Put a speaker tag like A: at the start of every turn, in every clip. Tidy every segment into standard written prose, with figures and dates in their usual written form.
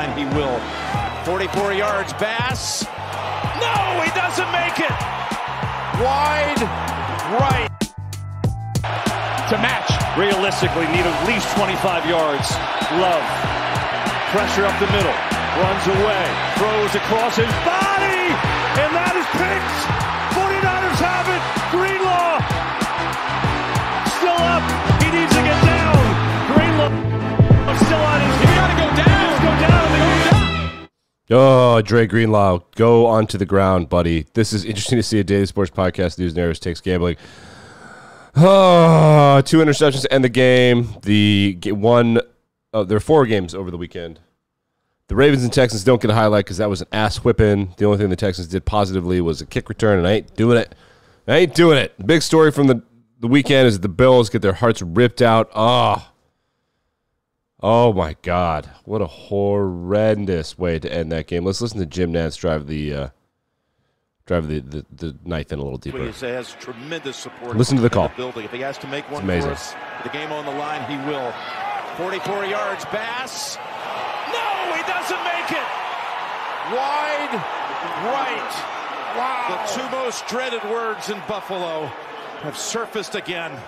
A: line, he will. 44 yards, Bass. No, he doesn't make it. Wide right. To match. Realistically, need at least 25 yards. Love. Pressure up the middle. Runs away. Throws across his body. And that is picked. 49ers have it. Greenlaw. Still up. He needs to get down. Greenlaw still on his feet. He's got to go down. Go down.
B: Oh, Dre Greenlaw, go onto the ground, buddy. This is interesting to see a daily sports podcast. News narratives takes gambling. Oh, 2 interceptions to end the game. There are 4 games over the weekend. The Ravens and Texans don't get a highlight because that was an ass whipping. The only thing the Texans did positively was a kick return, and I ain't doing it. The big story from the weekend is the Bills get their hearts ripped out. Oh my God. What a horrendous way to end that game. Let's listen to Jim Nantz drive the knife in a little deeper.
A: He has tremendous support.
B: Listen to the call.
A: If he has to make one
B: for
A: us, the game on the line, he will. 44 yards, Bass. No, he doesn't make it. Wide right. Wow. The 2 most dreaded words in Buffalo have surfaced again.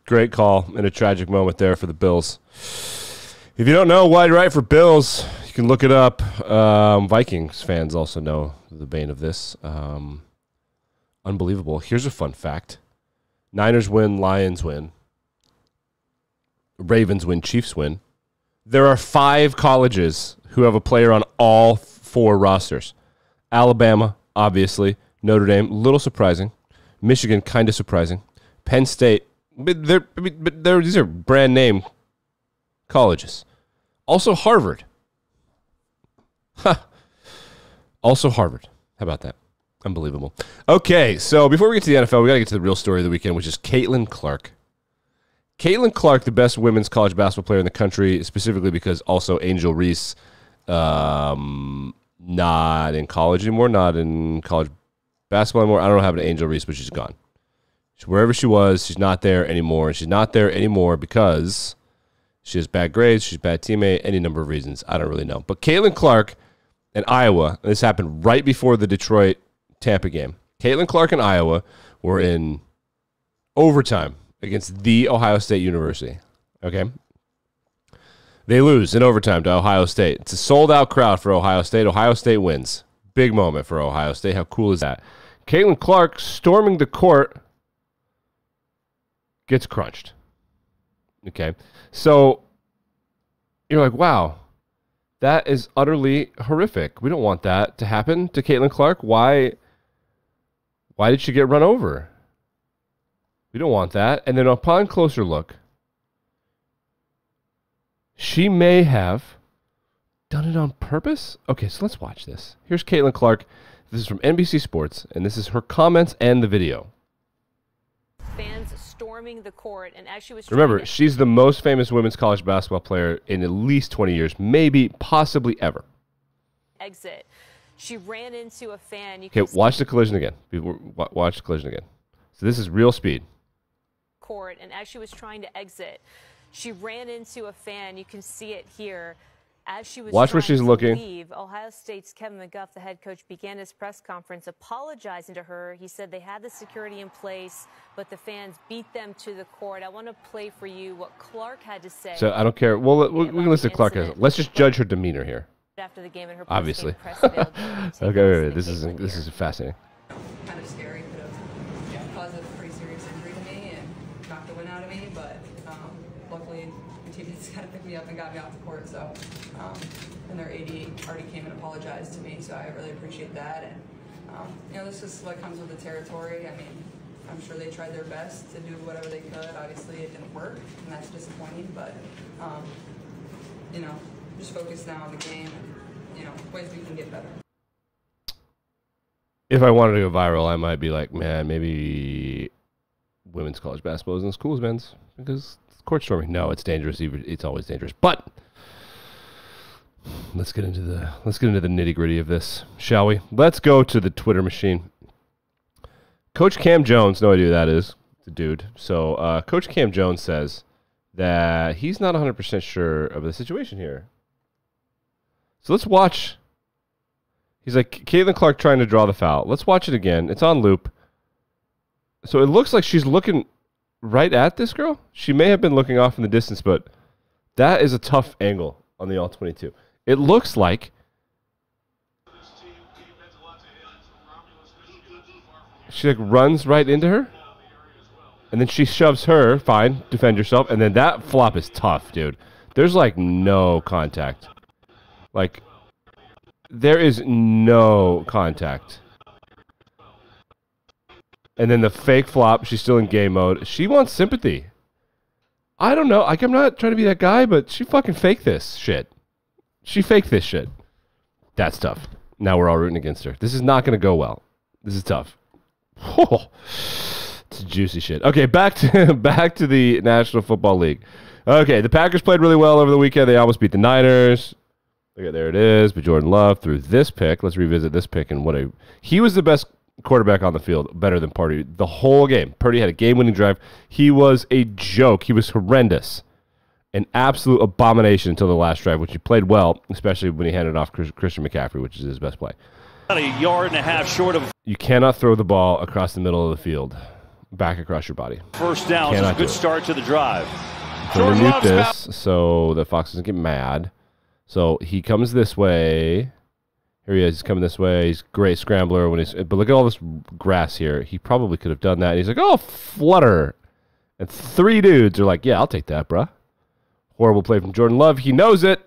B: Great call in a tragic moment there for the Bills. If you don't know wide right for Bills, you can look it up. Vikings fans also know the bane of this. Unbelievable. Here's a fun fact. Niners win, Lions win. Ravens win, Chiefs win. There are 5 colleges who have a player on all 4 rosters. Alabama, obviously. Notre Dame, a little surprising. Michigan, kind of surprising. Penn State, these are brand name colleges. Also Harvard. Also Harvard. How about that? Unbelievable. Okay, so before we get to the NFL, we got to get to the real story of the weekend, which is Caitlin Clark. Caitlin Clark, the best women's college basketball player in the country, specifically because also Angel Reese, not in college anymore, not in college basketball anymore. I don't know what happened to Angel Reese, but she's gone. Wherever she was, she's not there anymore. And she's not there anymore because she has bad grades, she's a bad teammate, any number of reasons. I don't really know. But Caitlin Clark and Iowa, and this happened right before the Detroit-Tampa game. Caitlin Clark and Iowa were in overtime against The Ohio State University. Okay? They lose in overtime to Ohio State. It's a sold-out crowd for Ohio State. Ohio State wins. Big moment for Ohio State. How cool is that? Caitlin Clark storming the court gets crunched. Okay? So you're like, wow, that is utterly horrific. We don't want that to happen to Caitlin Clark. Why did she get run over? We don't want that. And then upon closer look, she may have done it on purpose. Okay, so let's watch this. Here's Caitlin Clark. This is from NBC Sports, and this is her comments and the video.
C: Fans storming the court, and as she was
B: remember, she's the most famous women's college basketball player in at least 20 years, maybe, possibly ever.
C: Exit. She ran into a fan.
B: Okay, watch the collision again. Watch the collision again. So this is real speed.
C: Court, and as she was trying to exit, she ran into a fan. You can see it here. As she was
B: watch where she's looking.
C: Leave, Ohio State's Kevin McGuff, the head coach, began his press conference apologizing to her. He said they had the security in place, but the fans beat them to the court. I want to play for you what Clark had to say.
B: So I don't care. Well, we can listen to Clark. Let's just judge her demeanor here.
C: After the game in her
B: obviously.
C: Press
B: okay, wait. This is fascinating.
D: Kind of scary. Could have caused a pretty serious injury to me and knocked the wind out of me, but luckily the teammates kind of picked me up and got me off the court. So, and their AD already came and apologized to me, so I really appreciate that. And this is what comes with the territory. I mean, I'm sure they tried their best to do whatever they could. Obviously, it didn't work, and that's disappointing. But just focus now on the game and ways we can get better.
B: If I wanted to go viral, I might be like, man, maybe women's college basketball isn't as cool as men's because it's court storming. No, it's dangerous. It's always dangerous. But let's get into the nitty gritty of this, shall we? Let's go to the Twitter machine. Coach Cam Jones, no idea who that is. It's a dude. So Coach Cam Jones says that he's not 100% sure of the situation here. So let's watch. He's like, Caitlin Clark trying to draw the foul. Let's watch it again. It's on loop. So it looks like she's looking right at this girl. She may have been looking off in the distance, but that is a tough angle on the all-22. It looks like she like runs right into her, and then she shoves her. Fine, defend yourself. And then that flop is tough, dude. There's like no contact. Like, there is no contact. And then the fake flop, she's still in game mode. She wants sympathy. I don't know. Like, I'm not trying to be that guy, but she fucking faked this shit. She faked this shit. That's tough. Now we're all rooting against her. This is not going to go well. This is tough. Oh, it's juicy shit. Okay, back to the National Football League. Okay, the Packers played really well over the weekend. They almost beat the Niners. Okay, there it is. But Jordan Love threw this pick. Let's revisit this pick. And he was the best quarterback on the field, better than Purdy the whole game. Purdy had a game-winning drive. He was a joke. He was horrendous. An absolute abomination until the last drive, which he played well, especially when he handed off Christian McCaffrey, which is his best play.
A: About a yard and a half short of
B: You cannot throw the ball across the middle of the field, back across your body.
A: first down. It's a good start to the drive.
B: So we'll mute this so that Fox doesn't get mad. So he comes this way. Here he is. He's coming this way. He's a great scrambler. But look at all this grass here. He probably could have done that. And he's like, oh, flutter. And 3 dudes are like, yeah, I'll take that, bruh. Horrible play from Jordan Love. He knows it.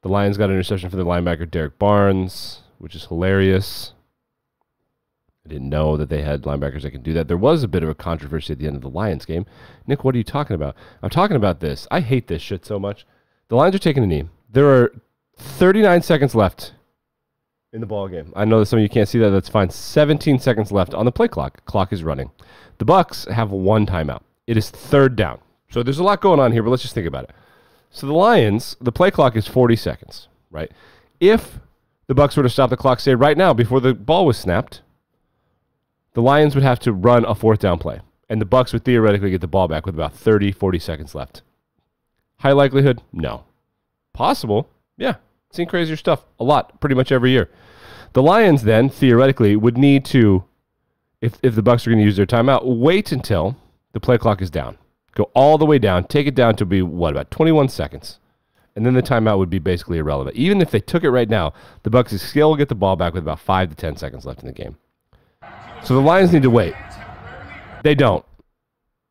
B: The Lions got an interception for the linebacker, Derek Barnes, which is hilarious. I didn't know that they had linebackers that can do that. There was a bit of a controversy at the end of the Lions game. Nick, what are you talking about? I'm talking about this. I hate this shit so much. The Lions are taking a knee. There are 39 seconds left in the ball game. I know that some of you can't see that. That's fine. 17 seconds left on the play clock. Clock is running. The Bucs have 1 timeout. It is 3rd down. So there's a lot going on here, but let's just think about it. So the Lions, the play clock is 40 seconds, right? If the Bucs were to stop the clock, say right now, before the ball was snapped, the Lions would have to run a 4th down play, and the Bucs would theoretically get the ball back with about 30, 40 seconds left. High likelihood? No. Possible? Yeah. Seen crazier stuff a lot, pretty much every year. The Lions then, theoretically, would need to, if the Bucs are going to use their timeout, wait until the play clock is down. Go all the way down, take it down to be, about 21 seconds. And then the timeout would be basically irrelevant. Even if they took it right now, the Bucs still get the ball back with about 5 to 10 seconds left in the game. So the Lions need to wait. They don't.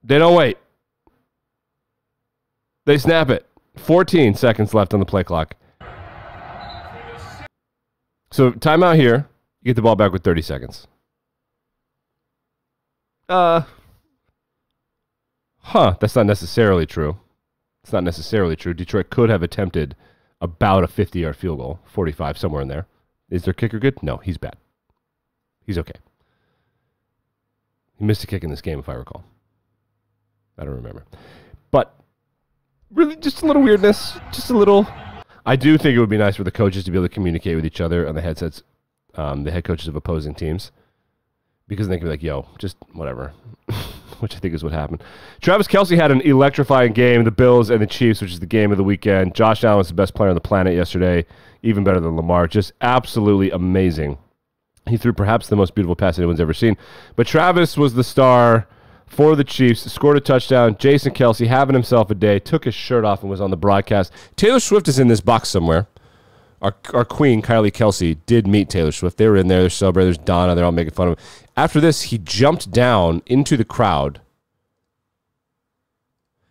B: They don't wait. They snap it. 14 seconds left on the play clock. So timeout here. You get the ball back with 30 seconds. That's not necessarily true. It's not necessarily true. Detroit could have attempted about a 50-yard field goal, 45, somewhere in there. Is their kicker good? No, he's bad. He's okay. He missed a kick in this game, if I recall. I don't remember. But really, just a little weirdness. Just a little. I do think it would be nice for the coaches to be able to communicate with each other on the headsets, the head coaches of opposing teams. Because they can be like, yo, just whatever. Which I think is what happened. Travis Kelce had an electrifying game, the Bills and the Chiefs, which is the game of the weekend. Josh Allen was the best player on the planet yesterday, even better than Lamar. Just absolutely amazing. He threw perhaps the most beautiful pass anyone's ever seen. But Travis was the star for the Chiefs, scored a touchdown. Jason Kelce having himself a day, took his shirt off and was on the broadcast. Taylor Swift is in this box somewhere. Our queen, Kylie Kelce, did meet Taylor Swift. They were in there. They're celebrating. There's Donna. They're all making fun of him. After this, he jumped down into the crowd.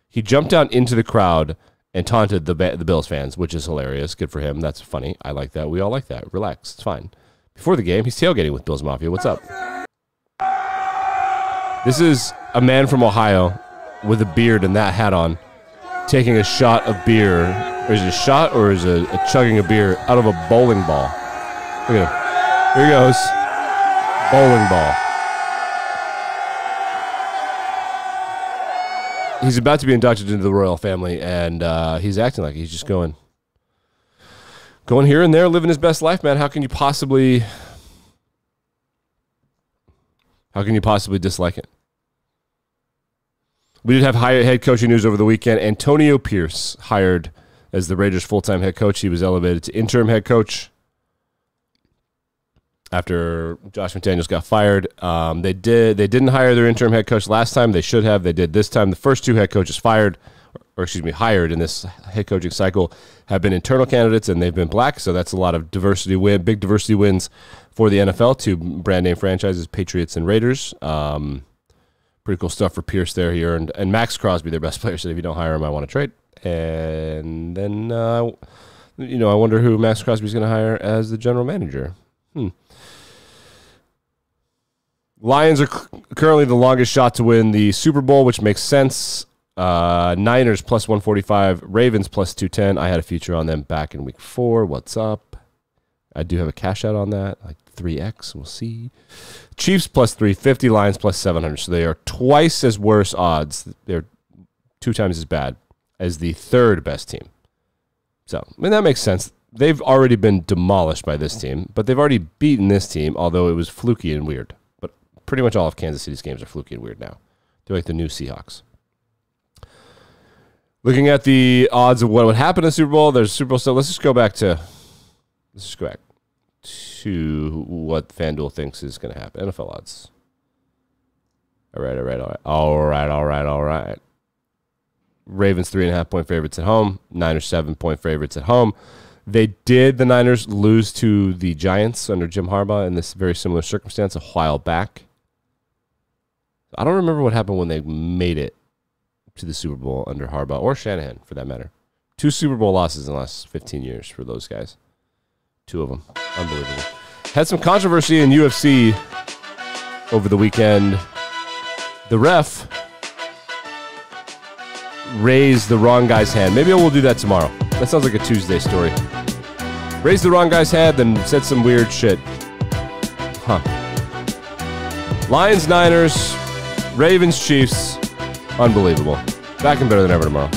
B: He jumped down into the crowd and taunted the Bills fans, which is hilarious. Good for him. That's funny. I like that. We all like that. Relax. It's fine. Before the game, he's tailgating with Bills Mafia. What's up? This is a man from Ohio with a beard and that hat on, taking a shot of beer. Or is it a shot or is it a chugging a beer out of a bowling ball? Look at him. Here he goes. Bowling ball. He's about to be inducted into the royal family, and he's acting like he's just going here and there, living his best life, man. How can you possibly dislike it? We did have head coaching news over the weekend. Antonio Pierce hired as the Raiders' full-time head coach. He was elevated to interim head coach after Josh McDaniels got fired. They didn't hire their interim head coach last time. They should have. They did this time. The first 2 head coaches hired in this head coaching cycle have been internal candidates, and they've been black. So that's a lot of big diversity wins for the NFL. 2 brand name franchises, Patriots and Raiders. Pretty cool stuff for Pierce there. He earned, and Max Crosby, their best player, said if you don't hire him, I want to trade. And then, I wonder who Max Crosby is going to hire as the general manager. Lions are currently the longest shot to win the Super Bowl, which makes sense. Niners plus 145, Ravens plus 210. I had a future on them back in week 4. What's up? I do have a cash out on that, like 3x. We'll see. Chiefs plus 350, Lions plus 700. So they are twice as worse odds. They're 2 times as bad as the 3rd best team. So, that makes sense. They've already been demolished by this team, but they've already beaten this team, although it was fluky and weird. But pretty much all of Kansas City's games are fluky and weird now. They're like the new Seahawks. Looking at the odds of what would happen in the Super Bowl, there's Super Bowl stuff. Let's just go back to what FanDuel thinks is going to happen. NFL odds. All right. Ravens 3.5-point favorites at home. Niners 7-point favorites at home. The Niners lose to the Giants under Jim Harbaugh in this very similar circumstance a while back. I don't remember what happened when they made it to the Super Bowl under Harbaugh or Shanahan, for that matter. 2 Super Bowl losses in the last 15 years for those guys. 2 of them. Unbelievable. Had some controversy in UFC over the weekend. The ref raised the wrong guy's hand. Maybe we'll do that tomorrow. That sounds like a Tuesday story. Raised the wrong guy's hand, then said some weird shit. Lions, Niners, Ravens, Chiefs. Unbelievable. Back and better than ever tomorrow.